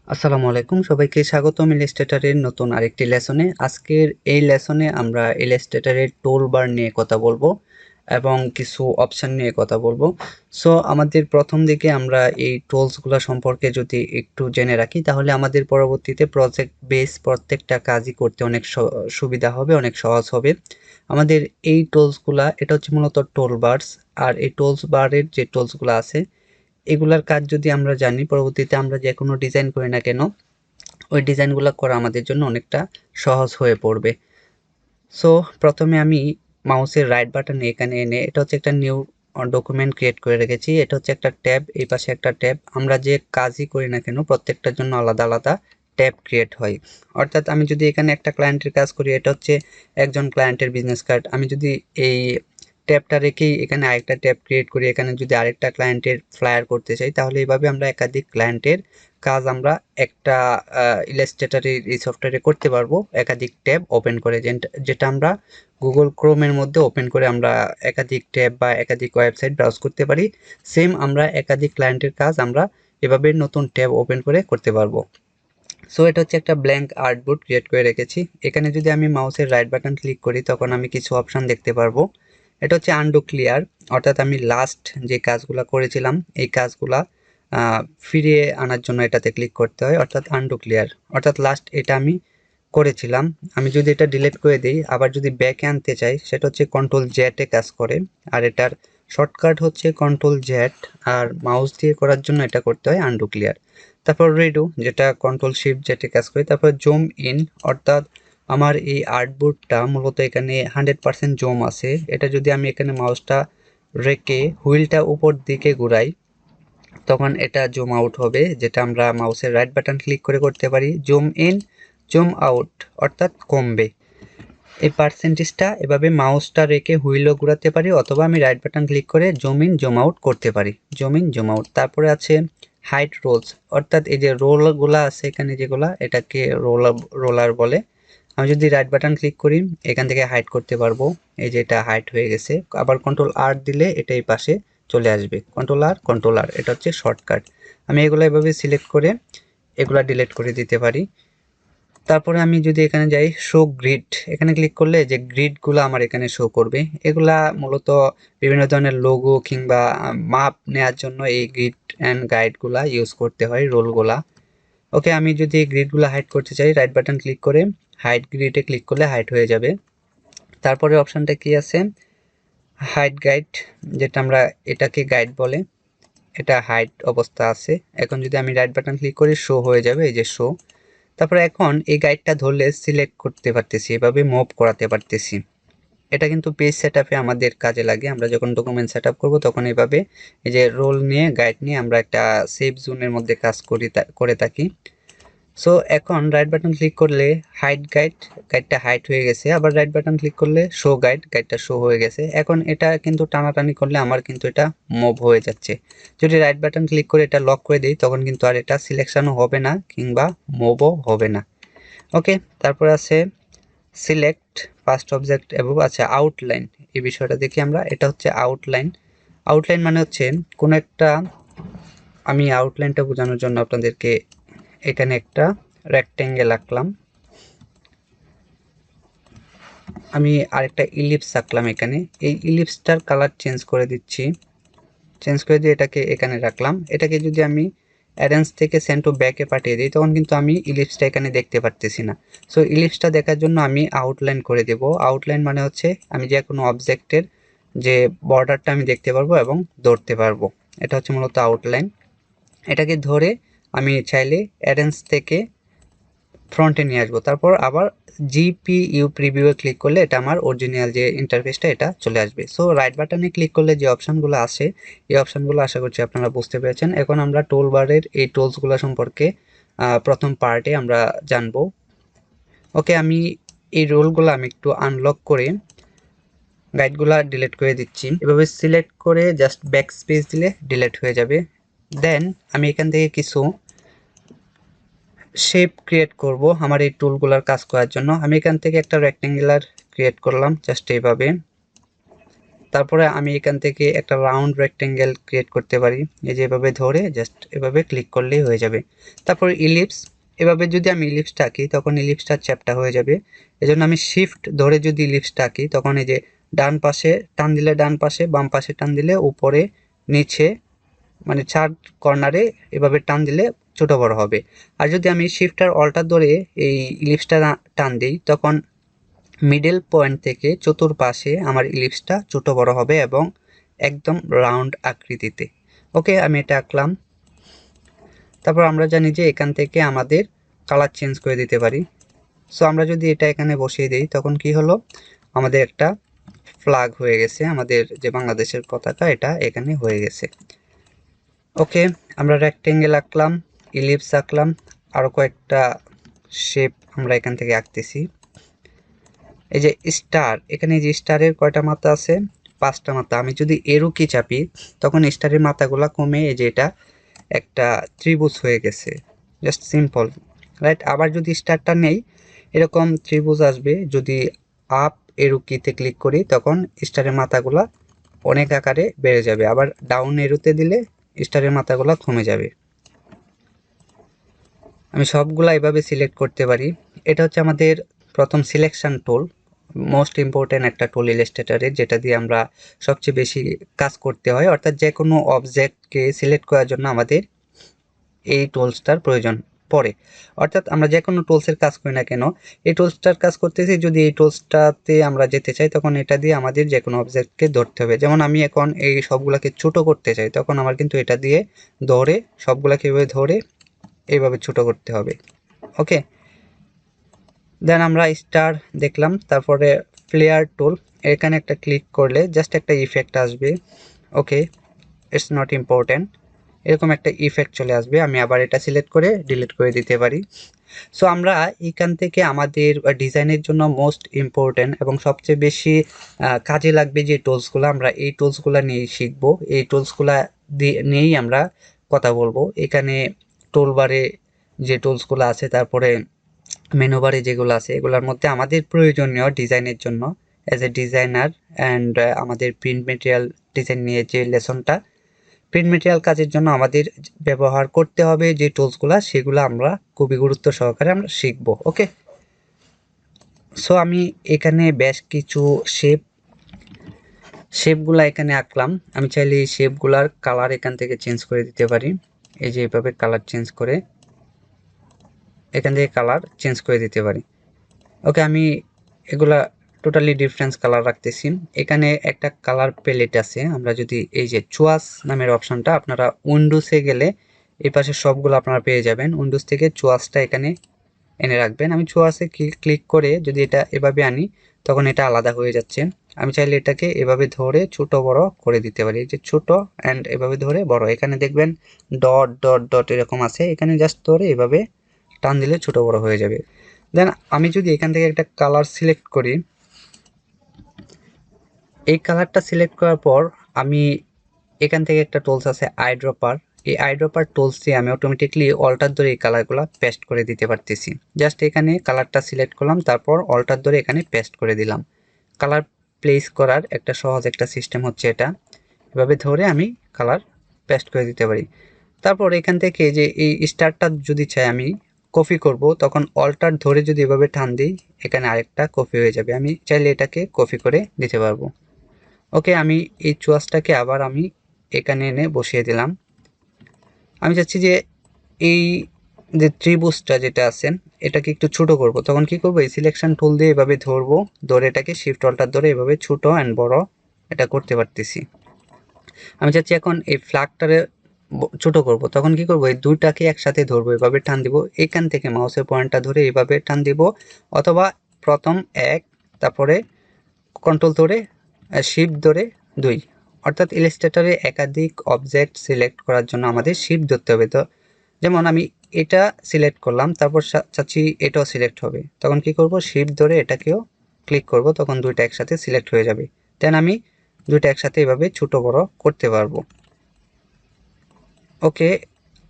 আসসালামু আলাইকুম সবাইকে স্বাগতম ইলাস্ট্রেটরের নতুন আরেকটি লেসনে। আজকের এই লেসনে আমরা ইলাস্ট্রেটরের টুল বার নিয়ে কথা বলবো এবং কিছু অপশন নিয়ে কথা বলবো। সো আমাদের প্রথম দিকে আমরা এই টুলসগুলো সম্পর্কে যদি একটু জেনে রাখি তাহলে আমাদের পরবর্তীতে প্রজেক্ট বেস প্রত্যেকটা কাজই করতে অনেক সুবিধা হবে, অনেক সহজ হবে। আমাদের এই টুলসগুলা এটা হচ্ছে মূলত টুল বারস। আর এই টুলস বারের যে টুলসগুলো আছে এগুলার কাজ যদি আমরা জানি, পরবর্তীতে আমরা যে কোনো ডিজাইন করি না কেন ওই ডিজাইনগুলো করা আমাদের জন্য অনেকটা সহজ হয়ে পড়বে। সো প্রথমে আমি মাউসের রাইট বাটন এখানে এনে এটা হচ্ছে একটা নিউ ডকুমেন্ট ক্রিয়েট করে রেখেছি। এটা হচ্ছে একটা ট্যাব, এই পাশে একটা ট্যাব। আমরা যে কাজই করি না কেন প্রত্যেকটার জন্য আলাদা আলাদা ট্যাব ক্রিয়েট হয়। অর্থাৎ আমি যদি এখানে একটা ক্লায়েন্টের কাজ করি, এটা হচ্ছে একজন ক্লায়েন্টের বিজনেস কার্ড। আমি যদি এই ট্যাবটা রেখেই এখানে আরেকটা ট্যাব ক্রিয়েট করি, এখানে যদি আরেকটা ক্লায়েন্টের ফ্লায়ার করতে চাই, তাহলে এইভাবে আমরা একাধিক ক্লায়েন্টের কাজ আমরা একটা ইলাস্ট্রেটরের এই সফটওয়্যারে করতে পারবো একাধিক ট্যাব ওপেন করে, যেটা আমরা গুগল ক্রোমের মধ্যে ওপেন করে আমরা একাধিক ট্যাব বা একাধিক ওয়েবসাইট ব্রাউজ করতে পারি। সেম আমরা একাধিক ক্লায়েন্টের কাজ আমরা এভাবে নতুন ট্যাব ওপেন করে করতে পারবো। সো এটা হচ্ছে একটা ব্ল্যাঙ্ক আর্টবোর্ড ক্রিয়েট করে রেখেছি। এখানে যদি আমি মাউসের রাইট বাটন ক্লিক করি তখন আমি কিছু অপশন দেখতে পারবো। এটা হচ্ছে আনডু ক্লিয়ার, অর্থাৎ আমি লাস্ট যে কাজগুলো করেছিলাম এই কাজগুলা ফিরিয়ে আনার জন্য এটাতে ক্লিক করতে হয়, অর্থাৎ আনডু ক্লিয়ার। অর্থাৎ লাস্ট এটা আমি করেছিলাম, আমি যদি এটা ডিলিট করে দিই আবার যদি ব্যাকে আনতে চাই সেটা হচ্ছে কন্ট্রোল জেটে কাজ করে। আর এটার শর্টকাট হচ্ছে কন্ট্রোল জেড, আর মাউস দিয়ে করার জন্য এটা করতে হয় আনডু ক্লিয়ার। তারপর রিডু, যেটা কন্ট্রোল শিফট জেটে কাজ করে। তারপর জুম ইন, অর্থাৎ আমার এই আর্টবোর্ডটা মূলত এখানে 100% জুম আছে। এটা যদি আমি এখানে মাউসটা রেখে হুইলটা উপর দিকে ঘুরাই তখন এটা জুম আউট হবে, যেটা আমরা মাউসের রাইট বাটন ক্লিক করে করতে পারি। জুম ইন, জুম আউট, অর্থাৎ কমবে। এই পার্সেন্টেজটা এভাবে মাউসটা রেখে হুইলও ঘোরাতে পারি, অথবা আমি রাইট বাটন ক্লিক করে জুম ইন জুম আউট করতে পারি। Zoom in zoom out. তারপরে আছে হাইট রোলস, অর্থাৎ এই যে রোলগুলা আছে এখানে যেগুলা, এটাকে রোলার বলে। আমি যদি রাইট বাটন ক্লিক করি এখান থেকে হাইট করতে পারবো। এই যে এটা হাইট হয়ে গেছে। আবার কন্ট্রোল আর দিলে এটা এই পাশে চলে আসবে। কন্ট্রোল আর, এটা হচ্ছে শর্টকাট। আমি এগুলো এভাবে সিলেক্ট করে এগুলা ডিলিট করে দিতে পারি। তারপরে আমি যদি এখানে যাই শো গ্রিড, এখানে ক্লিক করলে যে গ্রিডগুলো আমার এখানে শো করবে, এগুলা মূলত বিভিন্ন ধরনের লোগো কিংবা মাপ নেওয়ার জন্য এই গ্রিড অ্যান্ড গাইডগুলা ইউজ করতে হয়, রোলগুলা। ওকে, আমি যদি গ্রিডগুলো হাইড করতে চাই রাইট বাটন ক্লিক করে হাইড গ্রিডে ক্লিক করলে হাইড হয়ে যাবে। তারপরে অপশানটা কি আছে, হাইড গাইড, যেটা আমরা এটাকে গাইড বলে, এটা হাইড অবস্থা আছে। এখন যদি আমি রাইট বাটন ক্লিক করি শো হয়ে যাবে, এই যে শো। তারপরে এখন এই গাইডটা ধরলে সিলেক্ট করতে পারতেছি, এভাবে মুভ করাতে পারতেছি। এটা কিন্তু পেজ সেটআপে আমাদের কাজে লাগে। আমরা যখন ডকুমেন্ট সেটআপ করব তখন এইভাবে এই যে রোল নিয়ে গাইড নিয়ে আমরা একটা সেফ জোনের মধ্যে কাজ করে থাকি। সো এখন রাইট বাটন ক্লিক করলে হাইড গাইড, গাইডটা হাইড হয়ে গেছে। আবার রাইট বাটন ক্লিক করলে শো গাইড, গাইডটা শো হয়ে গেছে। এখন এটা কিন্তু টানাটানি করলে আমার কিন্তু এটা মুভ হয়ে যাচ্ছে। যদি রাইট বাটন ক্লিক করে এটা লক করে দিই তখন কিন্তু আর এটা সিলেকশনও হবে না কিংবা মুভও হবে না। ওকে, তারপর আছে সিলেক্ট ফার্স্ট অবজেক্ট এবং আচ্ছা আউটলাইন, এই বিষয়টা দেখি আমরা। এটা হচ্ছে আউটলাইন। আউটলাইন মানে হচ্ছে কোনো একটা, আমি আউটলাইনটা বোঝানোর জন্য আপনাদেরকে এখানে একটা রেক্টেঙ্গেল আঁকলাম, আমি আরেকটা ইলিপস আঁকলাম এখানে। এই ইলিপসটার কালার চেঞ্জ করে দিচ্ছি, চেঞ্জ করে দিয়ে এটাকে এখানে রাখলাম। এটাকে যদি আমি অ্যারেঞ্জ থেকে সেন্ড টু ব্যাকে পাঠিয়ে দিই তখন কিন্তু আমি ইলিপসটা এখানে দেখতে পারতেছি না। সো ইলিপসটা দেখার জন্য আমি আউটলাইন করে দেব। আউটলাইন মানে হচ্ছে আমি যে কোনো অবজেক্টের যে বর্ডারটা আমি দেখতে পারবো এবং ধরতে পারবো, এটা হচ্ছে মূলত আউটলাইন। এটাকে ধরে আমি চাইলে অ্যারেঞ্জ থেকে ফ্রন্টে নিয়ে আসবো। তারপর আবার জিপিইউ প্রিভিউয়ে ক্লিক করলে এটা আমার অরিজিনাল যে ইন্টারফেসটা এটা চলে আসবে। সো রাইট বাটনে ক্লিক করলে যে অপশানগুলো আসে এই অপশানগুলো আশা করছি আপনারা বুঝতে পেরেছেন। এখন আমরা টুল বারের এই টুলসগুলো সম্পর্কে প্রথম পার্টে আমরা জানবো। ওকে, আমি এই রোলগুলো আমি একটু আনলক করে গাইডগুলো ডিলিট করে দিচ্ছি। এভাবে সিলেক্ট করে জাস্ট ব্যাক স্পেস দিলে ডিলিট হয়ে যাবে। দেন আমি এখান থেকে কিছু শেপ ক্রিয়েট করব আমার এই টুলগুলোর কাজ করার জন্য। আমি এখান থেকে একটা রেক্টেঙ্গুলার ক্রিয়েট করলাম জাস্ট এইভাবে। তারপরে আমি এখান থেকে একটা রাউন্ড রেক্টেঙ্গেল ক্রিয়েট করতে পারি, এই যে এভাবে ধরে জাস্ট এভাবে ক্লিক করলেই হয়ে যাবে। তারপর ইলিপস, এভাবে যদি আমি ইলিপসটা আঁকি তখন ইলিপসটা চ্যাপ্টা হয়ে যাবে। এজন্য আমি শিফট ধরে যদি ইলিপসটা আঁকি তখন এই যে ডান পাশে টান দিলে ডান পাশে, বাম পাশে টান দিলে উপরে নিচে, মানে 4 কর্নারে এভাবে টান দিলে ছোট বড় হবে। আর যদি আমি শিফট আর অল্টার ধরে এই ইলিপসটা টান দিই তখন মিডল পয়েন্ট থেকে চতুর্পাশে আমার ইলিপসটা ছোট বড় হবে এবং একদম রাউন্ড আকৃতিতে। ওকে, আমি এটা আঁকলাম। তারপর আমরা জানি যে এখান থেকে আমাদের কালার চেঞ্জ করে দিতে পারি। সো আমরা যদি এটা এখানে বসিয়ে দিই তখন কি হলো, আমাদের একটা ফ্ল্যাগ হয়ে গেছে, আমাদের যে বাংলাদেশের পতাকা এটা এখানে হয়ে গেছে। ওকে, আমরা রেক্টেঙ্গেল আঁকলাম, ইলিপস আঁকলাম, আরও কয়েকটা শেপ আমরা এখান থেকে আঁকতেছি। এই যে স্টার, এখানে যে স্টারের কয়টা মাথা আছে, 5টা মাথা। আমি যদি এরো কি চাপি তখন স্টারের মাথাগুলা কমে এই যে এটা একটা ত্রিভুজ হয়ে গেছে, জাস্ট সিম্পল, রাইট? আবার যদি স্টারটা নেই এরকম ত্রিভুজ আসবে। যদি আপ এরো কিতে ক্লিক করি তখন স্টারের মাথাগুলা অনেক আকারে বেড়ে যাবে, আবার ডাউন এরোতে দিলে স্টারের মাথাগুলা কমে যাবে। আমি সবগুলা এভাবে সিলেক্ট করতে পারি। এটা হচ্ছে আমাদের প্রথম সিলেকশন টুল, মোস্ট ইম্পর্টেন্ট একটা টুল ইলাস্ট্রেটরের, যেটা দিয়ে আমরা সবচেয়ে বেশি কাজ করতে হয়। অর্থাৎ যে কোনো অবজেক্টকে সিলেক্ট করার জন্য আমাদের এই টুলসটার প্রয়োজন পড়ে। অর্থাৎ আমরা যে কোনো টুলসের কাজ করি না কেন, এই টুলসটার কাজ করতেছি, যদি এই টুলসটাতে আমরা যেতে চাই তখন এটা দিয়ে আমাদের যে কোনো অবজেক্টকে ধরতে হবে। যেমন আমি এখন এই সবগুলাকে ছোট করতে চাই তখন আমার কিন্তু এটা দিয়ে ধরে সবগুলাকে এভাবে ধরে এইভাবে ছোট করতে হবে। ওকে, দেন আমরা স্টার দেখলাম। তারপরে ফ্লেয়ার টুল, এখানে একটা ক্লিক করলে জাস্ট একটা ইফেক্ট আসবে। ওকে, ইটস নট ইম্পর্টেন্ট, এরকম একটা ইফেক্ট চলে আসবে। আমি আবার এটা সিলেক্ট করে ডিলিট করে দিতে পারি। সো আমরা এখান থেকে আমাদের ডিজাইনের জন্য মোস্ট ইম্পর্টেন্ট এবং সবচেয়ে বেশি কাজে লাগবে যে টুলসগুলো, আমরা এই টুলসগুলো নিয়েই শিখবো। এই টুলসগুলো নিয়েই আমরা কথা বলবো। এখানে টুলবারে যে টুলসগুলো আছে, তারপরে মেনু বারে যেগুলো আছে, এগুলোর মধ্যে আমাদের প্রয়োজনীয় ডিজাইনের জন্য অ্যাজ এ ডিজাইনার অ্যান্ড আমাদের প্রিন্ট মেটেরিয়াল ডিজাইন নিয়ে যে লেসনটা, প্রিন্ট মেটেরিয়াল কাজের জন্য আমাদের ব্যবহার করতে হবে যে টুলসগুলো, সেগুলো আমরা খুবই গুরুত্ব সহকারে আমরা শিখব। ওকে, সো আমি এখানে বেশ কিছু শেপগুলা এখানে আঁকলাম। আমি চাইলে এই শেপগুলার কালার এখান থেকে চেঞ্জ করে দিতে পারি। এই যে এইভাবে কালার চেঞ্জ করে এখান থেকে কালার চেঞ্জ করে দিতে পারি। ওকে, আমি এগুলা টোটালি ডিফারেন্স কালার রাখতেছি। এখানে একটা কালার প্যালেট আছে। আমরা যদি এই যে চুয়াস নামের অপশনটা, আপনারা উইন্ডোজে গেলে এই পাশে সবগুলো আপনারা পেয়ে যাবেন। উইন্ডোজ থেকে চুয়াসটা এখানে এনে রাখবেন। আমি চুয়াসে ক্লিক করে যদি এটা এভাবে আনি তখন এটা আলাদা হয়ে যাচ্ছে। আমি চাইলে এটাকে এভাবে ধরে ছোট বড় করে দিতে পারি, যে ছোট অ্যান্ড এভাবে ধরে বড়। এখানে দেখবেন ডট ডট ডট এরকম আছে, এখানে জাস্ট ধরে এভাবে টান দিলে ছোট বড় হয়ে যাবে। দেন আমি যদি এখান থেকে একটা কালার সিলেক্ট করি, এই কালারটা সিলেক্ট করার পর আমি এখান থেকে একটা টুলস আছে আইড্রপার, এই আইড্রপার টুলস দিয়ে আমি অটোমেটিকলি অল্টার ধরে এই কালারগুলো পেস্ট করে দিতে পারতেছি। জাস্ট এখানে কালারটা সিলেক্ট করলাম, তারপর অল্টার ধরে এখানে পেস্ট করে দিলাম। কালার প্লেস করার একটা সহজ একটা সিস্টেম হচ্ছে এটা, এভাবে ধরে আমি কালার পেস্ট করে দিতে পারি। তারপর এখান থেকে যে এই স্টারটা যদি চাই আমি কপি করব, তখন অল্টার ধরে যদি এভাবে টান দিই এখানে আরেকটা কপি হয়ে যাবে। আমি চাইলে এটাকে কপি করে দিতে পারবো। ওকে, আমি এই চুয়াসটাকে আবার আমি এখানে এনে বসিয়ে দিলাম। আমি চাচ্ছি যে এই যে ত্রিভুজটা যেটা আছে এটাকে একটু ছোট করব, তখন কি করব, এই সিলেকশন টুল দিয়ে এভাবে ধরবো, ধরে এটাকে শিফট অল্টার ধরে এভাবে ছোট অ্যান্ড বড় এটা করতে পারতেছি। আমি চাচ্ছি এখন এই ফ্ল্যাগটারে ছোট করব, তখন কি করব, এই দুইটাকে একসাথে ধরবো, এভাবে টান দিব, এখান থেকে মাউসের পয়েন্টটা ধরে এইভাবে টান দিব, অথবা প্রথম 1, তারপরে কন্ট্রোল ধরে শিফট ধরে 2। অর্থাৎ ইলাস্ট্রেটরে একাধিক অবজেক্ট সিলেক্ট করার জন্য আমাদের শিফট ধরতে হবে। তো যেমন আমি এটা সিলেক্ট করলাম, তারপর চাচ্ছি এটাও সিলেক্ট হবে, তখন কি করব, শিফট ধরে এটাকেও ক্লিক করব, তখন দুইটা একসাথে সিলেক্ট হয়ে যাবে। দেন আমি দুইটা একসাথে এভাবে ছোট বড় করতে পারবো। ওকে,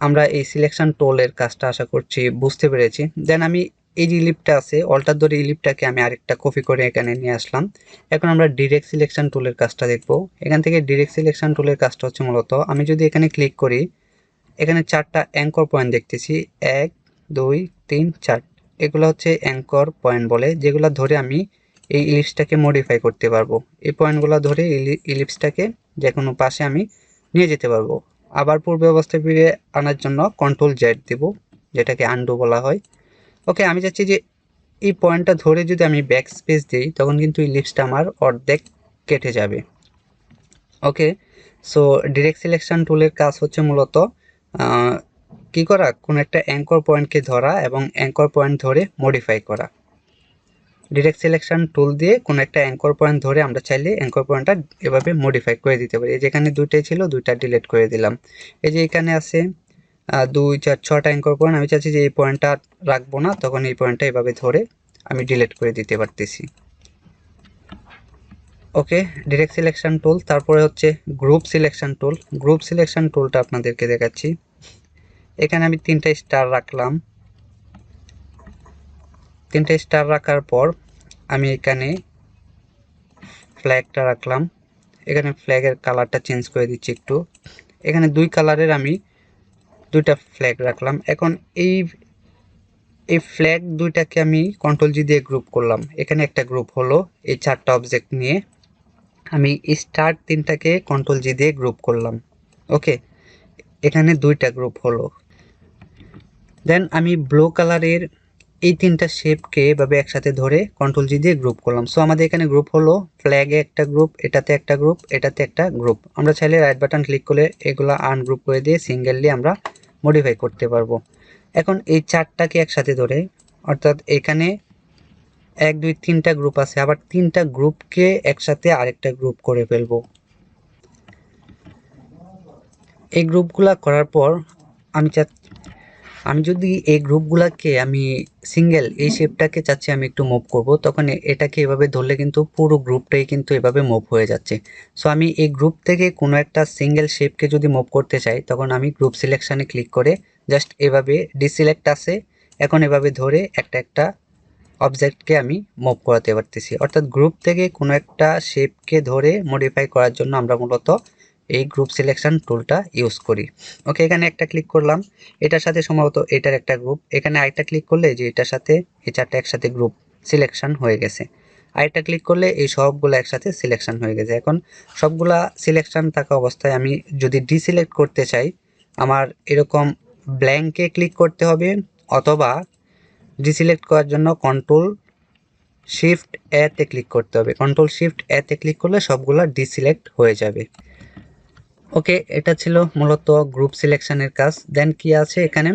আমরা এই সিলেকশন টুলের কাজটা আশা করছি বুঝতে পেরেছি। দেন আমি এই যে ইলিপটা আছে, অল্টার ধরে ইলিপটাকে আমি আরেকটা কপি করে এখানে নিয়ে আসলাম। এখন আমরা ডিরেক্ট সিলেকশন টুলের কাজটা দেখব। এখান থেকে ডিরেক্ট সিলেকশন টুলের কাজটা হচ্ছে মূলত আমি যদি এখানে ক্লিক করি, এখানে 4টা অ্যাঙ্কর পয়েন্ট দেখতেছি, 1 2 3 4। এগুলো হচ্ছে অ্যাঙ্কর পয়েন্ট বলে, যেগুলো ধরে আমি এই ইলিপসটাকে মডিফাই করতে পারবো। এই পয়েন্টগুলো ধরে ইলিপসটাকে যে কোনো পাশে আমি নিয়ে যেতে পারবো। আবার পূর্বে অবস্থায় ফিরে আনার জন্য কন্ট্রোল জেড দেব, যেটাকে আনডু বলা হয়। ওকে, আমি চাচ্ছি যে এই পয়েন্টটা ধরে যদি আমি ব্যাক স্পেস দিই, তখন কিন্তু ইলিপসটা আমার অর্ধেক কেটে যাবে। ওকে, সো ডিরেক্ট সিলেকশন টুলের কাজ হচ্ছে মূলত কি করা, কোন একটা অ্যাঙ্কর পয়েন্টকে ধরা এবং অ্যাঙ্কর পয়েন্ট ধরে মডিফাই করা। ডিরেক্ট সিলেকশন টুল দিয়ে কোন একটা অ্যাঙ্কর পয়েন্ট ধরে আমরা চাইলে অ্যাঙ্কর পয়েন্টটা এভাবে মডিফাই করে দিতে পারি। যেখানে দুইটাই ছিল, দুইটা ডিলিট করে দিলাম। এই যে এখানে আছে 2 4 6টা অ্যাঙ্কর পয়েন্ট, আমি চাচ্ছি যে এই পয়েন্টটা রাখবো না, তখন এই পয়েন্টটা এভাবে ধরে আমি ডিলিট করে দিতে পারতেছি। ওকে, ডিরেক্ট সিলেকশন টুল। তারপরে হচ্ছে group selection tool. Group selection টুলটা আপনাদেরকে দেখাচ্ছি। এখানে আমি 3টা স্টার রাখলাম। 3টা স্টার রাখার পর আমি এখানে ফ্ল্যাগটা রাখলাম। এখানে ফ্ল্যাগের কালারটা চেঞ্জ করে দিচ্ছি একটু। এখানে 2 কালারের আমি 2টা ফ্ল্যাগ রাখলাম। এখন এই ফ্ল্যাগ 2টাকে আমি কন্ট্রোল জি দিয়ে গ্রুপ করলাম। এখানে একটা গ্রুপ হলো এই 4টা অবজেক্ট নিয়ে। আমি স্টার 3টাকে কন্ট্রোল জি দিয়ে গ্রুপ করলাম। ওকে, এখানে 2টা গ্রুপ হলো। দেন আমি ব্লু কালারের এই 3টা শেপকে এভাবে একসাথে ধরে কন্ট্রোল জি দিয়ে গ্রুপ করলাম। সো আমাদের এখানে গ্রুপ হলো ফ্ল্যাগে একটা গ্রুপ, এটাতে একটা গ্রুপ, এটাতে একটা গ্রুপ। আমরা চাইলে রাইট বাটন ক্লিক করে এগুলো আনগ্রুপ করে দিয়ে সিঙ্গেললি আমরা মডিফাই করতে পারবো। এখন এই 4টাকে একসাথে ধরে, অর্থাৎ এখানে 1 2 3টা গ্রুপ আছে, আবার 3টা গ্রুপকে একসাথে আরেকটা গ্রুপ করে ফেলবো। এই গ্রুপগুলা করার পর আমি যদি এই গ্রুপগুলাকে আমি সিঙ্গেল এই শেপটাকে চাচ্ছি আমি একটু মুভ করব, তখন এটাকে এভাবে ধরলে কিন্তু পুরো গ্রুপটাই কিন্তু এভাবে মুভ হয়ে যাচ্ছে। সো আমি এই গ্রুপ থেকে কোনো একটা সিঙ্গেল শেপকে যদি মুভ করতে চাই, তখন আমি গ্রুপ সিলেকশনে ক্লিক করে জাস্ট এভাবে ডিসিলেক্ট আছে, এখন এভাবে ধরে একটা একটা অবজেক্টকে আমি মুভ করাতে পারতেছি। অর্থাৎ গ্রুপ থেকে কোনো একটা শেপকে ধরে মডিফাই করার জন্য আমরা মূলত এই গ্রুপ সিলেকশন টুলটা ইউজ করি। ওকে, এখানে একটা ক্লিক করলাম, এটার সাথে সম্ভবত এটার একটা গ্রুপ। এখানে আরেকটা ক্লিক করলে যে এটার সাথে এই 4টা একসাথে গ্রুপ সিলেকশন হয়ে গেছে। আরেকটা ক্লিক করলে এই সবগুলো একসাথে সিলেকশন হয়ে গেছে। এখন সবগুলা সিলেকশন থাকা অবস্থায় আমি যদি ডিসিলেক্ট করতে চাই, আমার এরকম ব্ল্যাঙ্কে ক্লিক করতে হবে, অথবা ডিসিলেক্ট করার জন্য কন্ট্রোল শিফট এ তে ক্লিক করতে হবে। কন্ট্রোল শিফট এ তে ক্লিক করলে সবগুলা ডিসিলেক্ট হয়ে যাবে। ওকে, এটা ছিল মূলত গ্রুপ সিলেকশনের কাজ। দেন কি আছে এখানে,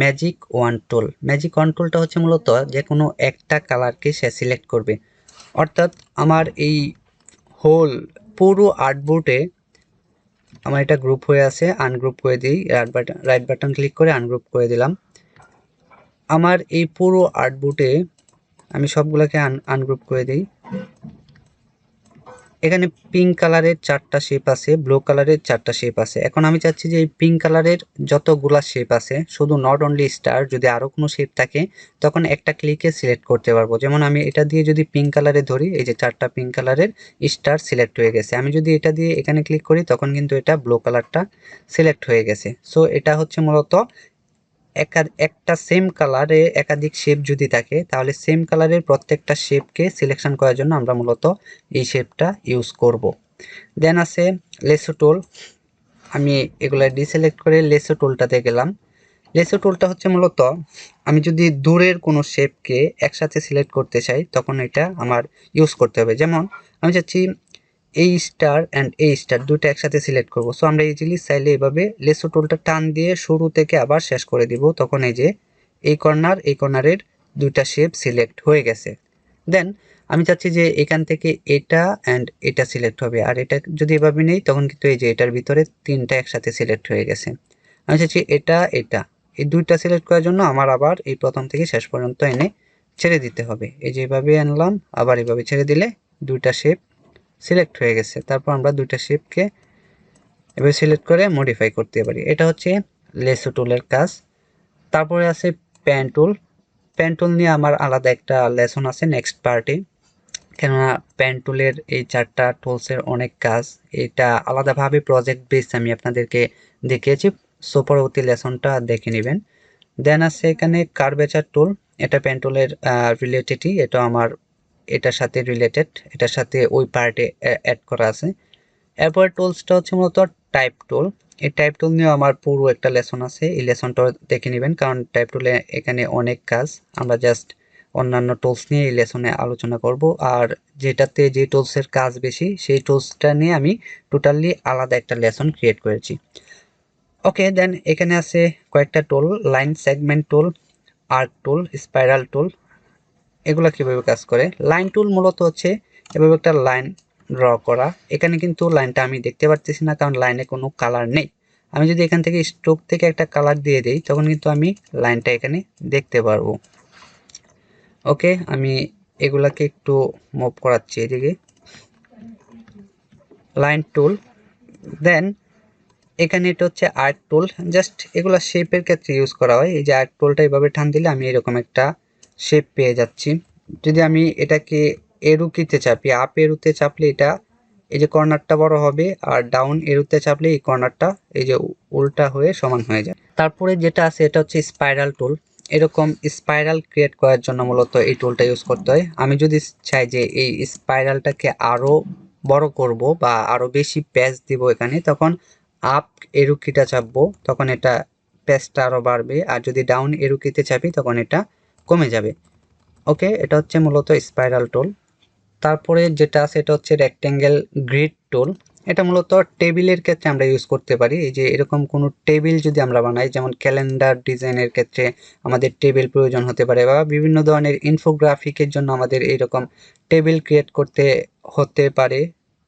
ম্যাজিক ওয়ান টুল। ম্যাজিক ওয়ান টুলটা হচ্ছে মূলত যে কোনো একটা কালারকে সে সিলেক্ট করবে। অর্থাৎ আমার এই হোল পুরো আর্টবোর্ডে আমার এটা গ্রুপ হয়ে আছে, আনগ্রুপ করে দিই, রাইট বাটন ক্লিক করে আনগ্রুপ করে দিলাম। আমার এই পুরো আর্টবোর্ডে আমি সবগুলোকে আনগ্রুপ করে দিই। এখানে পিঙ্ক কালারের 4টা শেপ আছে, ব্লু কালারের 4টা শেপ আছে। এখন আমি চাচ্ছি যে এই পিঙ্ক কালারের যতগুলা শেপ আছে, শুধু নট অনলি স্টার, যদি আরো কোনো শেপ থাকে তখন একটা ক্লিকে সিলেক্ট করতে পারবো। যেমন আমি এটা দিয়ে যদি পিঙ্ক কালারে ধরি, এই যে 4টা পিঙ্ক কালারের স্টার সিলেক্ট হয়ে গেছে। আমি যদি এটা দিয়ে এখানে ক্লিক করি, তখন কিন্তু এটা ব্লু কালারটা সিলেক্ট হয়ে গেছে। সো এটা হচ্ছে মূলত একটা সেম কালারে একাধিক শেপ যদি থাকে, তাহলে সেম কালারের প্রত্যেকটা শেপকে সিলেকশন করার জন্য আমরা মূলত এই শেপটা ইউজ করব। দেন আছে লেসো টুল। আমি এগুলা ডিসিলেক্ট করে লেসো টুলটাতে গেলাম। লেসো টুলটা হচ্ছে মূলত আমি যদি দূরের কোনো শেপকে একসাথে সিলেক্ট করতে চাই, তখন এটা আমার ইউজ করতে হবে। যেমন আমি চাচ্ছি এই স্টার অ্যান্ড এই স্টার দুটো একসাথে সিলেক্ট করব। সো আমরা ইজিলি চাইলে এভাবে লেসো টুলটা টান দিয়ে শুরু থেকে আবার শেষ করে দিব, তখন এই যে এই কর্নারের দুইটা শেপ সিলেক্ট হয়ে গেছে। দেন আমি চাচ্ছি যে এখান থেকে এটা অ্যান্ড এটা সিলেক্ট হবে, আর এটা যদি এভাবে নেই, তখন কিন্তু এই যে এটার ভিতরে 3টা একসাথে সিলেক্ট হয়ে গেছে। আমি চাচ্ছি এটা এই দুইটা সিলেক্ট করার জন্য আমার আবার এই প্রথম থেকে শেষ পর্যন্ত এনে ছেড়ে দিতে হবে। এই যে এভাবে আনলাম, আবার এভাবে ছেড়ে দিলে দুইটা শেপ সিলেক্ট হয়ে গেছে। তারপর আমরা দুইটা শেপকে এভাবে সিলেক্ট করে মডিফাই করতে পারি। এটা হচ্ছে লেসো টুলের কাজ। তারপরে আছে প্যান টুল। পেন টুল নিয়ে আমার আলাদা একটা লেসন আছে নেক্সট পার্টে, কেননা পেন টুলের এই 4টা টুলসের অনেক কাজ, এটা আলাদাভাবে প্রজেক্ট বেস আমি আপনাদেরকে দেখিয়েছি। সো পরবর্তী লেসনটা দেখে নেবেন। দেন আছে এখানে কার্ভেচার টুল, এটা পেন টুলের রিলেটেডই, এটা আমার এটার সাথে রিলেটেড, এটার সাথে ওই পার্টে অ্যাড করা আছে। এরপর টুলসটা হচ্ছে মূলত টাইপ টুল, এই টাইপ টুল নিয়ে আমার পুরো একটা লেসন আছে, এই লেসনটা দেখে নেবেন, কারণ টাইপ টুলে এখানে অনেক কাজ। আমরা জাস্ট অন্যান্য টুলস নিয়ে এই লেসনে আলোচনা করব, আর যেটাতে যে টুলসের কাজ বেশি সেই টুলসটা নিয়ে আমি টোটালি আলাদা একটা লেসন ক্রিয়েট করেছি। ওকে, দেন এখানে আছে কয়েকটা টুল, লাইন সেগমেন্ট টুল, আর্ক টুল, স্পাইরাল টুল, এগুলো কিভাবে কাজ করে। লাইন টুল মূলত হচ্ছে এভাবে একটা লাইন ড্র করা, এখানে কিন্তু লাইনটা আমি দেখতে পারতেছি না কারণ লাইনে কোনো কালার নেই। আমি যদি এখান থেকে স্ট্রোক থেকে একটা কালার দিয়ে দেই তখন কিন্তু আমি লাইনটা এখানে দেখতে পারবো। ওকে, আমি এগুলাকে একটু মুভ করাচ্ছি এদিকে, লাইন টুল। দেন এখানে এটা হচ্ছে আর্ক টুল, জাস্ট এগুলা শেপের ক্ষেত্রে ইউজ করা হয়। এই যে আর্ক টুলটা এভাবে টান দিলে আমি এরকম একটা শেপ পেয়ে যাচ্ছি। যদি আমি এটাকে এরুকিতে চাপি, আপ এরুতে চাপলে এটা এই যে কর্নারটা বড় হবে, আর ডাউন এরুতে চাপলে এই কর্নারটা এই যে উল্টা হয়ে সমান হয়ে যায়। তারপরে যেটা আছে এটা হচ্ছে স্পাইরাল টুল, এরকম স্পাইরাল ক্রিয়েট করার জন্য মূলত এই টুলটা ইউজ করতে হয়। আমি যদি চাই যে এই স্পাইরালটাকে আরো বড় করব বা আরো বেশি প্যাচ দিব এখানে, তখন আপ এরুকিটা চাপবো, তখন এটা প্যাচটা আরো বাড়বে, আর যদি ডাউন এরুকিতে চাপি তখন এটা কমে যাবে। ওকে, এটা হচ্ছে মূলত স্পাইরাল টুল। তারপরে যেটা আছে এটা হচ্ছে রেক্টেঙ্গেল গ্রিড টুল, এটা মূলত টেবিলের ক্ষেত্রে আমরা ইউজ করতে পারি। এই যে এরকম কোনো টেবিল যদি আমরা বানাই, যেমন ক্যালেন্ডার ডিজাইনের ক্ষেত্রে আমাদের টেবিল প্রয়োজন হতে পারে, বা বিভিন্ন ধরনের ইনফোগ্রাফিকের জন্য আমাদের এইরকম টেবিল ক্রিয়েট করতে হতে পারে।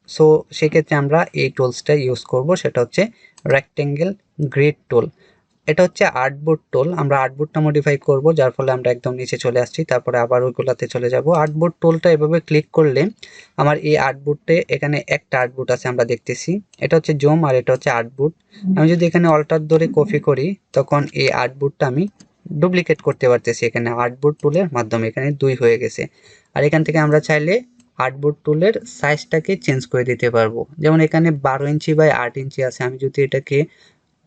সো সেক্ষেত্রে আমরা এই টুলসটা ইউজ করব, সেটা হচ্ছে রেক্টেঙ্গেল গ্রিড টুল। এটা হচ্ছে আর্টবোর্ড টুল, আমরা আর্টবোর্ডটা মডিফাই করব, যার ফলে আমরা একদম নিচে চলে আসছি, তারপরে আবার ওইগুলাতে চলে যাব। আর্টবোর্ড টুলটা এভাবে ক্লিক করলে আমার এই আর্টবোর্ডে এখানে একটা আর্টবোর্ড আছে আমরা দেখতেছি, এটা হচ্ছে জুম আর এটা হচ্ছে আর্টবোর্ড। আমি যদি এখানে অল্টার ধরে কপি করি তখন এই আর্টবোর্ডটা আমি ডুপ্লিকেট করতে পারতেছি এখানে আর্টবোর্ড টুলের মাধ্যমে, এখানে 2 হয়ে গেছে। আর এখান থেকে আমরা চাইলে আর্টবোর্ড টুলের সাইজটাকে চেঞ্জ করে দিতে পারবো, যেমন এখানে 12 ইঞ্চি বাই 8 ইঞ্চি আছে, আমি যদি এটাকে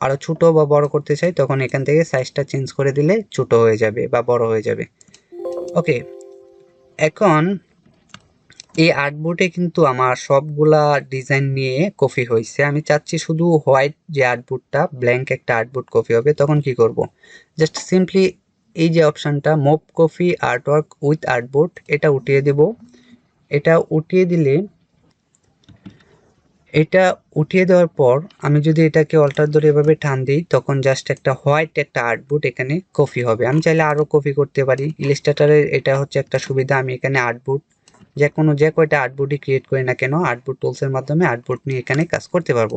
আরো ছোট বা বড় করতে চাই তখন এখান থেকে সাইজটা চেঞ্জ করে দিলে ছোট হয়ে যাবে বা বড় হয়ে যাবে। ওকে, এখন এই আর্টবোর্ডে কিন্তু আমার সবগুলা ডিজাইন নিয়ে কপি হয়েছে, আমি চাচ্ছি শুধু হোয়াইট যে আর্টবোর্ডটা ব্ল্যাঙ্ক একটা আর্টবোর্ড কপি হবে। তখন কি করব, জাস্ট সিম্পলি এই যে অপশনটা move copy artwork with artboard, এটা উঠিয়ে দেব। এটা উঠিয়ে দিলে, এটা উঠিয়ে দেওয়ার পর আমি যদি এটাকে অল্টার ধরে এভাবে টান দিই তখন জাস্ট একটা হোয়াইট একটা আর্টবোর্ড এখানে কপি হবে। আমি চাইলে আরো কপি করতে পারি, ইলাস্ট্রেটরের এটা হচ্ছে একটা সুবিধা, আমি এখানে আর্টবোর্ড যে কয়টা আর্টবোর্ডই ক্রিয়েট করি না কেন আর্টবোর্ড টুলসের মাধ্যমে আর্টবোর্ড নিয়ে এখানে কাজ করতে পারবো।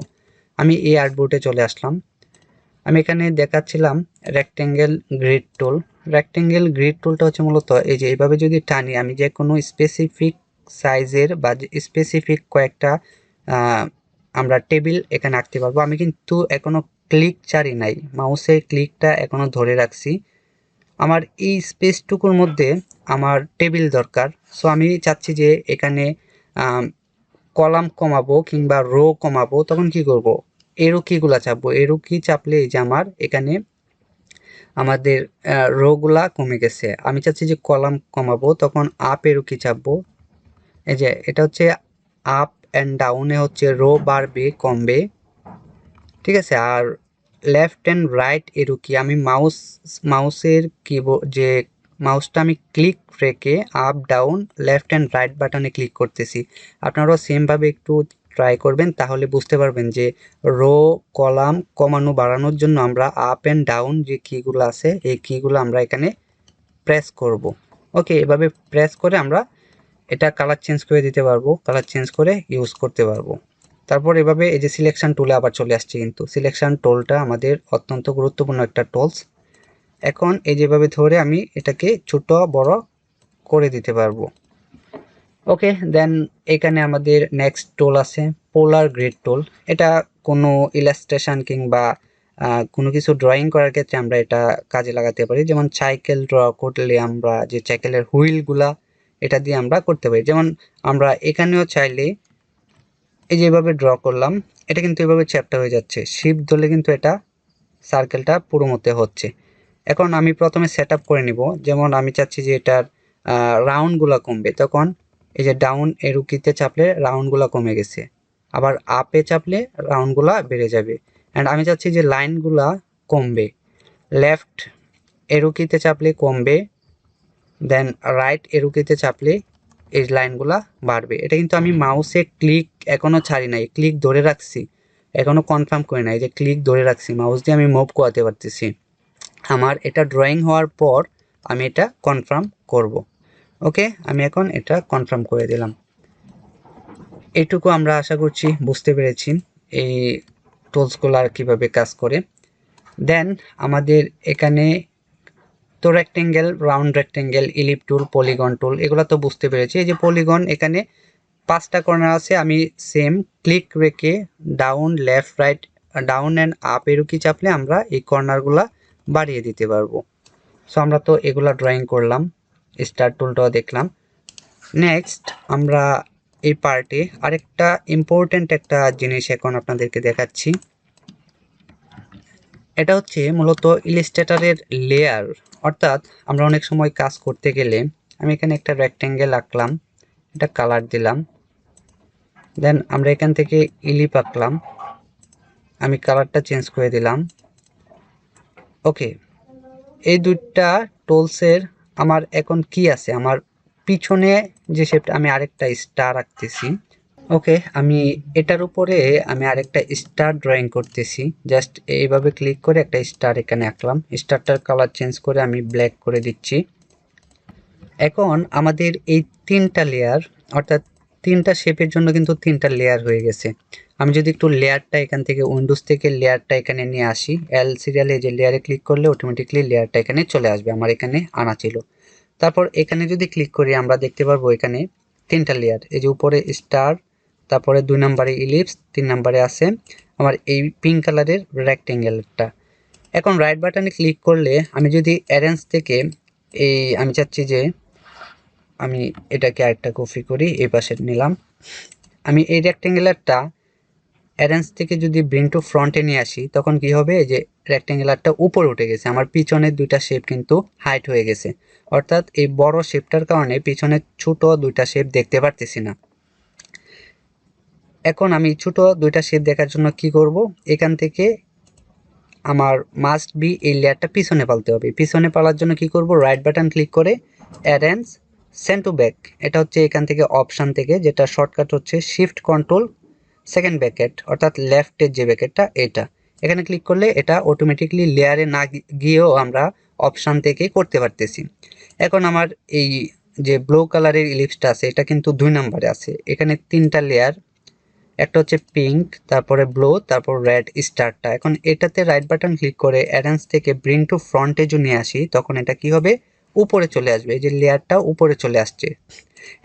আমি এই আর্টবোর্ডে চলে আসলাম, আমি এখানে দেখাচ্ছিলাম রেক্টেঙ্গেল গ্রিড টুল। রেক্টেঙ্গেল গ্রিড টুলটা হচ্ছে মূলত এই যে এইভাবে যদি টানি আমি যে কোনো স্পেসিফিক সাইজের বা স্পেসিফিক কয়েকটা আমরা টেবিল এখানে আঁকতে পারবো। আমি কিন্তু এখনো ক্লিক ছাড়ি নাই, মাউসের ক্লিকটা এখনো ধরে রাখছি। আমার এই স্পেসটুকুর মধ্যে আমার টেবিল দরকার, সো আমি চাচ্ছি যে এখানে কলাম কমাবো কিংবা রো কমাবো, তখন কি করব, এরো কিগুলা চাপবো, এরো কি চাপলে এই যে আমার এখানে আমাদের রো গুলা কমে গেছে। আমি চাচ্ছি যে কলাম কমাবো, তখন আপ এরো কি চাপবো, এই যে এটা হচ্ছে আপ অ্যান্ড ডাউনে হচ্ছে রো বাড়বে কমবে, ঠিক আছে। আর লেফট অ্যান্ড রাইট এরো কি, আমি মাউসের কিবোর্ড যে মাউসটা আমি ক্লিক রেখে up down left and right বাটনে ক্লিক করতেছি। আপনারাও সেমভাবে একটু ট্রাই করবেন, তাহলে বুঝতে পারবেন যে রো কলাম কমানো বাড়ানোর জন্য আমরা আপ অ্যান্ড ডাউন যে কিগুলো আছে এই কিগুলো আমরা এখানে প্রেস করব। ওকে, এভাবে প্রেস করে আমরা এটা কালার চেঞ্জ করে দিতে পারবো, কালার চেঞ্জ করে ইউজ করতে পারবো। তারপর এভাবে এই যে সিলেকশন টুলে আবার চলে আসছে, কিন্তু সিলেকশন টুলটা আমাদের অত্যন্ত গুরুত্বপূর্ণ একটা টুলস। এখন এই যেভাবে ধরে আমি এটাকে ছোট বড় করে দিতে পারবো। ওকে, দেন এখানে আমাদের নেক্সট টুল আছে পোলার গ্রিড টুল। এটা কোনো ইলাস্ট্রেশন কিংবা কোনো কিছু ড্রয়িং করার ক্ষেত্রে আমরা এটা কাজে লাগাতে পারি। যেমন সাইকেল ড্র করলে আমরা যে সাইকেলের হুইলগুলা এটা দিয়ে আমরা করতে পারি। যেমন আমরা এখানেও চাইলে এই যে এভাবে ড্র করলাম, এটা কিন্তু এভাবে চ্যাপ্টা হয়ে যাচ্ছে। শিফট ধরলে কিন্তু এটা সার্কেলটা পুরো মতে হচ্ছে। এখন আমি প্রথমে সেট আপ করে নিব। যেমন আমি চাচ্ছি যে এটার রাউন্ডগুলো কমবে, তখন এই যে ডাউন এরো কিতে চাপলে রাউন্ডগুলো কমে গেছে, আবার আপে চাপলে রাউন্ডগুলা বেড়ে যাবে। অ্যান্ড আমি চাচ্ছি যে লাইনগুলা কমবে, লেফট এরো কিতে চাপলে কমবে, দেন রাইট এরো কিতে চাপলে এই লাইনগুলা বাড়বে। এটা কিন্তু আমি মাউসে ক্লিক এখনো ছাড়ি নাই, ক্লিক ধরে রাখছি, এখনো কনফার্ম করি নাই, যে ক্লিক ধরে রাখছি, মাউস দিয়ে আমি মুভ করাতে পারতেছি। আমার এটা ড্রয়িং হওয়ার পর আমি এটা কনফার্ম করব। ওকে, আমি এখন এটা কনফার্ম করে দিলাম। এইটুকু আমরা আশা করছি বুঝতে পেরেছি এই টুলসগুলো আর কীভাবে কাজ করে। দেন আমাদের এখানে তো রেক্টেঙ্গেল, রাউন্ড রেক্টেঙ্গেল, ইলিপ টুল, পলিগন টুল, এগুলো তো বুঝতে পেরেছি। এই যে পলিগন, এখানে 5টা কর্নার আছে, আমি সেম ক্লিক রেখে down, left, right, down and up এরও কি চাপলে আমরা এই কর্নারগুলা বাড়িয়ে দিতে পারবো। সো আমরা তো এগুলা ড্রয়িং করলাম, স্টার টুলটাও দেখলাম। নেক্সট আমরা এই পার্টে আরেকটা ইম্পর্টেন্ট একটা জিনিস এখন আপনাদেরকে দেখাচ্ছি। এটা হচ্ছে মূলত ইলাস্ট্রেটরের লেয়ার। অর্থাৎ আমরা অনেক সময় কাজ করতে গেলে, আমি এখানে একটা রেক্টেঙ্গেল আঁকলাম, এটা কালার দিলাম, দেন আমরা এখান থেকে ইলিপ আঁকলাম, আমি কালারটা চেঞ্জ করে দিলাম। ওকে, এই দুইটা টুলসের আমার এখন কি আছে, আমার পিছনে যে শেপটা, আমি আরেকটা স্টার আঁকতেছি। ওকে, আমি এটার উপরে আমি আরেকটা স্টার ড্রয়িং করতেছি। জাস্ট এইভাবে ক্লিক করে একটা স্টার এখানে আঁকলাম, স্টারটার কালার চেঞ্জ করে আমি ব্ল্যাক করে দিচ্ছি। এখন আমাদের এই 3টা লেয়ার, অর্থাৎ 3টা শেপের জন্য কিন্তু 3টা লেয়ার হয়ে গেছে। আমি যদি একটু লেয়ারটা এখান থেকে উইন্ডোজ থেকে লেয়ারটা এখানে নিয়ে আসি, এল সিরিয়ালে যে লেয়ারে ক্লিক করলে অটোমেটিকলি লেয়ারটা এখানে চলে আসবে, আমার এখানে আনা ছিল। তারপর এখানে যদি ক্লিক করি আমরা দেখতে পারবো এখানে 3টা লেয়ার, এই যে উপরে স্টার, তারপরে 2 নম্বরে ইলিপস, 3 নম্বরে আছে আমার এই পিঙ্ক কালারের রেক্টেঙ্গেলটা। এখন রাইট বাটনে ক্লিক করলে আমি যদি অ্যারেঞ্জ থেকে এই, আমি চাচ্ছি যে আমি এটাকে আরেকটা কপি করি, এই পাশে নিলাম, আমি এই রেক্টেঙ্গুলারটা অ্যারেঞ্জ থেকে যদি ব্রিং টু ফ্রন্টে নিয়ে আসি, তখন কি হবে, যে রেক্টেঙ্গুলারটা উপরে উঠে গেছে, আমার পিছনের দুইটা শেপ কিন্তু হাইট হয়ে গেছে। অর্থাৎ এই বড় শেপটার কারণে পিছনের ছোট দুইটা শেপ দেখতে পারতেছি না। এখন আমি ছোট দুইটা শেপ দেখার জন্য কি করব, এখান থেকে আমার মাস্ট বি এই লেয়ারটা পিছনে পালতে হবে। পিছনে পালার জন্য কি করব, রাইট বাটন ক্লিক করে অ্যারেঞ্জ সেন্ড টু ব্যাক, এটা হচ্ছে এখান থেকে অপশান থেকে, যেটা শর্টকাট হচ্ছে শিফট কন্ট্রোল সেকেন্ড ব্র্যাকেট, অর্থাৎ লেফটের যে ব্র্যাকেটটা এটা, এখানে ক্লিক করলে এটা অটোমেটিকলি লেয়ারে না গিয়েও আমরা অপশান থেকে করতে পারতেছি। এখন আমার এই যে ব্লু কালারের ইলিপসটা আছে, এটা কিন্তু 2 নম্বরে আছে, এখানে 3টা লেয়ার, একটা হচ্ছে পিঙ্ক, তারপরে ব্লু, তারপর রেড স্টারটা। এখন এটাতে রাইট বাটন ক্লিক করে অ্যারেঞ্জ থেকে ব্রিং টু ফ্রন্টে যদি নিয়ে আসি, তখন এটা কি হবে, উপরে চলে আসবে, এই যে লেয়ারটা উপরে চলে আসছে।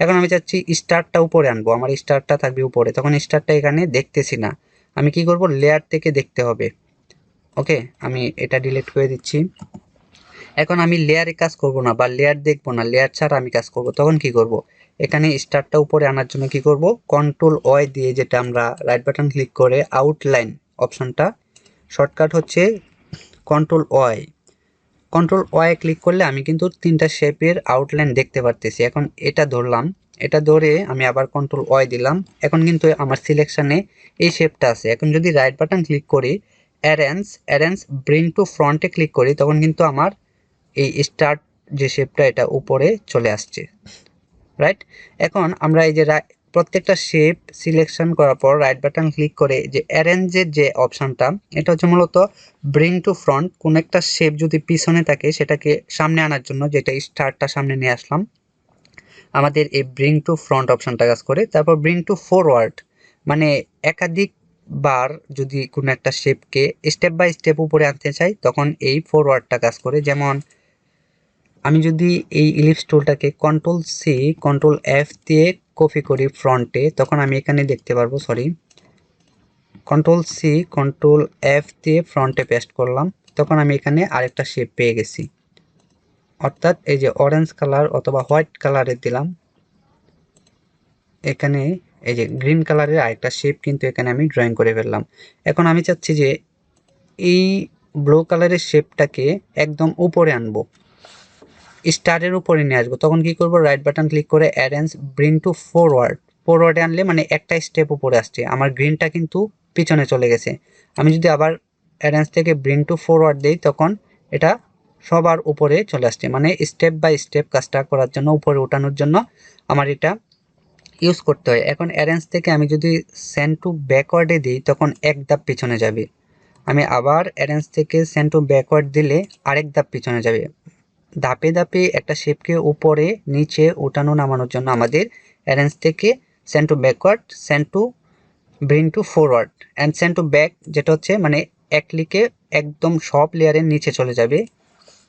এখন আমি চাচ্ছি স্টারটা উপরে আনবো, আমার স্টারটা থাকবে উপরে, তখন স্টারটা এখানে দেখতেছি না, আমি কি করব, লেয়ার থেকে দেখতে হবে। ওকে, আমি এটা ডিলিট করে দিচ্ছি। এখন আমি লেয়ারে কাজ করব না বা লেয়ার দেখবো না, লেয়ার ছাড়া আমি কাজ করব, তখন কি করব, এখানে স্টারটা উপরে আনার জন্য কি করব, কন্ট্রোল ওয়াই দিয়ে, যেটা আমরা রাইট বাটন ক্লিক করে আউটলাইন অপশনটা, শর্টকাট হচ্ছে control Y, control Y click করলে আমি কিন্তু 3টা শেপের আউটলাইন দেখতে পারতেছি। এখন এটা ধরলাম, এটা ধরে আমি আবার কন্ট্রোল ওয়াই দিলাম, এখন কিন্তু আমার সিলেকশনে এই শেপটা আছে। এখন যদি রাইট বাটন ক্লিক করি অ্যারেঞ্জ ব্রিং টু ফ্রন্টে ক্লিক করি, তখন কিন্তু আমার এই স্টার্ট যে শেপটা এটা উপরে চলে আসছে, রাইট। এখন আমরা এই যে প্রত্যেকটা শেপ সিলেকশন করার পর রাইট বাটন ক্লিক করে যে অ্যারেঞ্জের যে অপশনটা, এটা হচ্ছে মূলত ব্রিং টু ফ্রন্ট, কোন একটা শেপ যদি পিছনে থাকে সেটাকে সামনে আনার জন্য, যেটা স্টারটা সামনে নিয়ে আসলাম, আমাদের এই ব্রিং টু ফ্রন্ট অপশনটা কাজ করে। তারপর ব্রিং টু ফরওয়ার্ড, মানে একাধিক বার যদি কোনো একটা শেপকে স্টেপ বাই স্টেপ উপরে আনতে চাই, তখন এই ফরওয়ার্ডটা কাজ করে। যেমন আমি যদি এই ইলিপস টুলটাকে কন্ট্রোল সি কন্ট্রোল এফ দিয়ে কপি করি ফ্রন্টে, তখন আমি এখানে দেখতে পারবো, sorry, control C control F দিয়ে ফ্রন্টে পেস্ট করলাম, তখন আমি এখানে আরেকটা শেপ পেয়ে গেছি। অর্থাৎ এই যে অরেঞ্জ কালার অথবা হোয়াইট কালারের দিলাম, এখানে এই যে গ্রিন কালারের আরেকটা শেপ কিন্তু এখানে আমি ড্রয়িং করে ফেললাম। এখন আমি চাচ্ছি যে এই ব্লু কালারের শেপটাকে একদম উপরে আনবো, স্টারের উপরে নিয়ে আসবো। তখন কি করব, রাইট বাটন ক্লিক করে অ্যারেঞ্জ ব্রিং টু ফরওয়ার্ডে আনলে মানে একটা স্টেপ উপরে আসছে, আমার গ্রিনটা কিন্তু পিছনে চলে গেছে। আমি যদি আবার অ্যারেঞ্জ থেকে ব্রিং টু ফরওয়ার্ড দেই, তখন এটা সবার উপরে চলে আসছে। মানে স্টেপ বাই স্টেপ কাজটা করার জন্য, উপরে ওঠানোর জন্য আমার এটা ইউজ করতে হয়। এখন অ্যারেঞ্জ থেকে আমি যদি সেন্ড টু ব্যাকওয়ার্ডে দিই, তখন এক ধাপ পিছনে যাবে। আমি আবার অ্যারেঞ্জ থেকে সেন্ড টু ব্যাকওয়ার্ড দিলে আরেক ধাপ পিছনে যাবে। ধাপে ধাপে একটা শেপকে উপরে নিচে উঠানো নামানোর জন্য আমাদের অ্যারেঞ্জ থেকে send to backward, send to bring to forward and send to back, যেটা হচ্ছে মানে এক ক্লিকে একদম সব লেয়ারের নিচে চলে যাবে।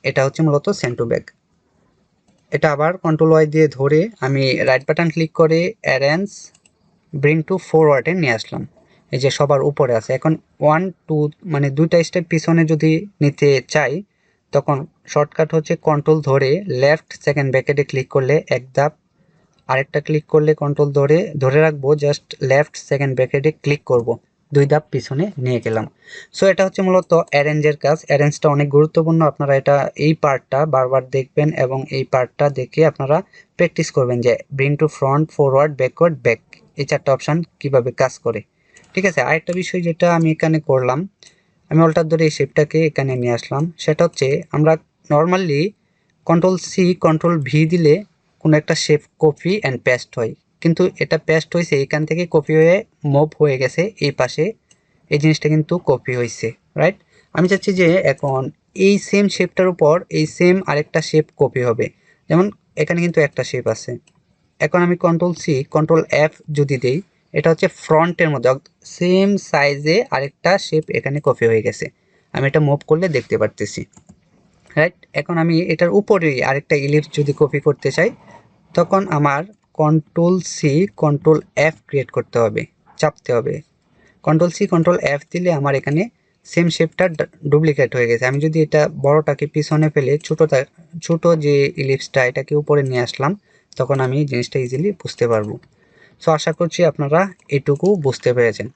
এটা হচ্ছে মূলত সেন্ড টু ব্যাক। এটা আবার কন্ট্রোল ওয়াই দিয়ে ধরে আমি রাইট বাটন ক্লিক করে অ্যারেঞ্জ ব্রিং টু ফরওয়ার্ডে নিয়ে আসলাম। এই যে সবার উপরে আছে। এখন 1 2 মানে দুইটা স্টেপ পিছনে যদি নিতে চাই, তখন শর্টকাট হচ্ছে কন্ট্রোল ধরে লেফট সেকেন্ড ব্র্যাকেটে ক্লিক করলে এক ধাপ, আরেকটা ক্লিক করলে কন্ট্রোল ধরে ধরে রাখবো, জাস্ট লেফট সেকেন্ড ব্র্যাকেটে ক্লিক করব, দুই ধাপ পিছনে নিয়ে গেলাম। সো এটা হচ্ছে মূলত অ্যারেঞ্জের কাজ। অ্যারেঞ্জটা অনেক গুরুত্বপূর্ণ, আপনারা এটা এই পার্টটা বারবার দেখবেন এবং এই পার্টটা দেখে আপনারা প্র্যাকটিস করবেন যে bring to front, forward, backward, back, এই চারটা অপশান কিভাবে কাজ করে। ঠিক আছে, আরেকটা বিষয় যেটা আমি এখানে করলাম, আমি অল্টার ধরে এই শেপটাকে এখানে নিয়ে আসলাম। সেটা হচ্ছে আমরা normally control C control V দিলে কোনো একটা শেপ কপি অ্যান্ড পেস্ট হয়, কিন্তু এটা পেস্ট হয়েছে এখান থেকে কপি হয়ে মুভ হয়ে গেছে এই পাশে, এই জিনিসটা কিন্তু কপি হয়েছে, রাইট? আমি চাচ্ছি যে এখন এই সেম শেপটার উপর এই সেম আরেকটা শেপ কপি হবে। যেমন এখানে কিন্তু একটা শেপ আছে, এখন আমি কন্ট্রোল সি কন্ট্রোল এফ যদি দেই, এটা হচ্ছে ফ্রন্টের মধ্যে সেম সাইজে আরেকটা শেপ এখানে কপি হয়ে গেছে। আমি এটা মুভ করলে দেখতে পারতেছি, রাইট? এখন আমি এটার উপরেই আরেকটা ইলিপস যদি কপি করতে চাই, তখন আমার control C control F create করতে হবে, চাপতে হবে। কন্ট্রোল সি কন্ট্রোল এফ দিলে আমার এখানে সেম শেপটা ডুপ্লিকেট হয়ে গেছে। আমি যদি এটা বড়টাকে পিছনে ফেলে ছোট যে ইলিপসটা এটাকে উপরে নিয়ে আসলাম, তখন আমি জিনিসটা ইজিলি বুঝতে পারবো। সো আশা করছি আপনারা এটুকু বুঝতে পেরেছেন।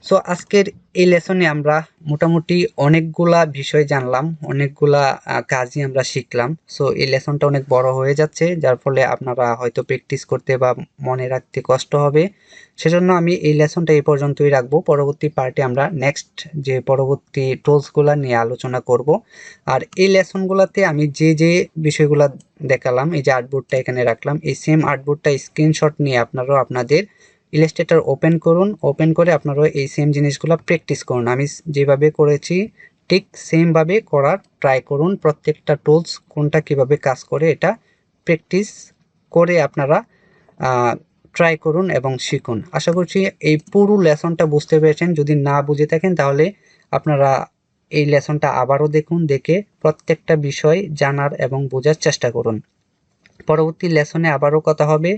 সো আজকের এই লেসনে আমরা মোটামুটি অনেকগুলা বিষয় জানলাম, অনেকগুলা কাজই আমরা শিখলাম। সো এই লেসনটা অনেক বড় হয়ে যাচ্ছে, যার ফলে আপনারা হয়তো প্র্যাকটিস করতে বা মনে রাখতে কষ্ট হবে। সেজন্য আমি এই লেসনটা এই পর্যন্তই রাখবো। পরবর্তী পার্টে আমরা নেক্সট যে পরবর্তী টুলসগুলা নিয়ে আলোচনা করব। আর এই লেসনগুলোতে আমি যে যে বিষয়গুলো দেখালাম, এই যে আর্টবোর্ডটা এখানে রাখলাম, এই সেম আর্টবোর্ডটা স্ক্রিনশট নিয়ে আপনারাও আপনাদের ইলাস্ট্রেটর ওপেন করুন, ওপেন করে আপনারা এই সেম জিনিসগুলো প্র্যাকটিস করুন। আমি যেভাবে করেছি ঠিক সেমভাবে করার ট্রাই করুন। প্রত্যেকটা টুলস কোনটা কিভাবে কাজ করে এটা প্র্যাকটিস করে আপনারা ট্রাই করুন এবং শিখুন। আশা করছি এই পুরো লেসনটা বুঝতে পেরেছেন। যদি না বুঝে থাকেন তাহলে আপনারা এই লেসনটা আবারও দেখুন, দেখে প্রত্যেকটা বিষয় জানার এবং বোঝার চেষ্টা করুন। পরবর্তী লেসনে আবারও কথা হবে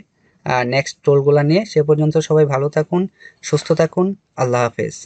নেক্সট টুলগুলা নিয়ে। সে পর্যন্ত সবাই ভালো থাকুন, সুস্থ থাকুন। আল্লাহ হাফেজ।